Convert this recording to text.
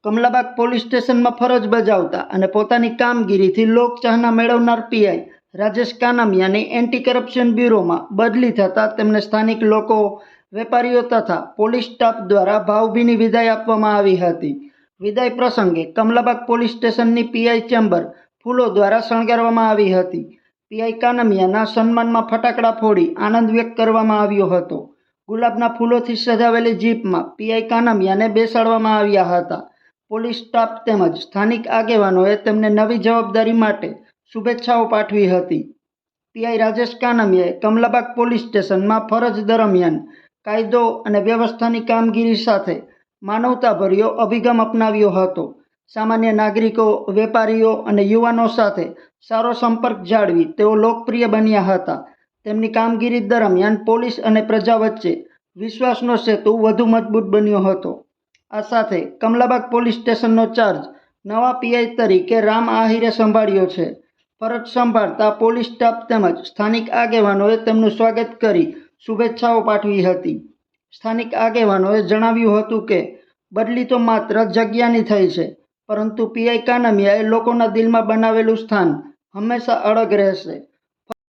Kamlabagh police સ્ટેશનમાં ફરજ બજાવતા અને પોતાની કામગીરીથી લોકચાહના મેળવનાર પીઆઈ રાજેશ કાનામિયાની એન્ટી કરપ્શન બ્યુરોમાં બદલી થતાં તેમને સ્થાનિક લોકો, વેપારીઓ તથા પોલીસ સ્ટાફ દ્વારા ભાવભીની વિદાય આપવામાં આવી હતી. વિદાય પ્રસંગે કમલાબાગ પોલીસ સ્ટેશનની પીઆઈ ચેમ્બર ફૂલો દ્વારા શણગારવામાં આવી હતી. પીઆઈ કાનામિયાના સન્માનમાં ફટાકડા ફોડી આનંદ વ્યક્ત કરવામાં આવ્યો હતો. ગુલાબના ફૂલોથી સજાવેલી જીપમાં પીઆઈ કાનામિયાને બેસાડવામાં આવ્યા હતા. પોલીસ સ્ટાફ તેમજ સ્થાનિક આગેવાનોએ તેમને નવી જવાબદારી માટે શુભેચ્છાઓ પાઠવી હતી. પીઆઈ રાજેશ કાનામિયાએ કમલાબાગ પોલીસ સ્ટેશનમાં ફરજ દરમિયાન કાયદો અને વ્યવસ્થાની કામગીરી સાથે માનવતાભર્યો અભિગમ અપનાવ્યો હતો. સામાન્ય નાગરિકો, વેપારીઓ અને યુવાનો સાથે સારો સંપર્ક જાળવી તેઓ લોકપ્રિય બન્યા હતા. તેમની કામગીરી દરમિયાન પોલીસ અને પ્રજા વચ્ચે વિશ્વાસનો સેતુ વધુ મજબૂત બન્યો હતો. આ સાથે કમલાબાગ પોલીસ સ્ટેશનનો ચાર્જ નવા પીઆઈ તરીકે રામ આહિરે સંભાળ્યો છે. ફરજ સંભાળતા પોલીસ સ્ટાફ તેમજ સ્થાનિક આગેવાનોએ તેમનું સ્વાગત કરી શુભેચ્છાઓ પાઠવી હતી. સ્થાનિક આગેવાનોએ જણાવ્યું હતું કે બદલી તો માત્ર જગ્યાની થઈ છે, પરંતુ પીઆઈ કાનામિયાએ લોકોના દિલમાં બનાવેલું સ્થાન હંમેશા અડગ રહેશે.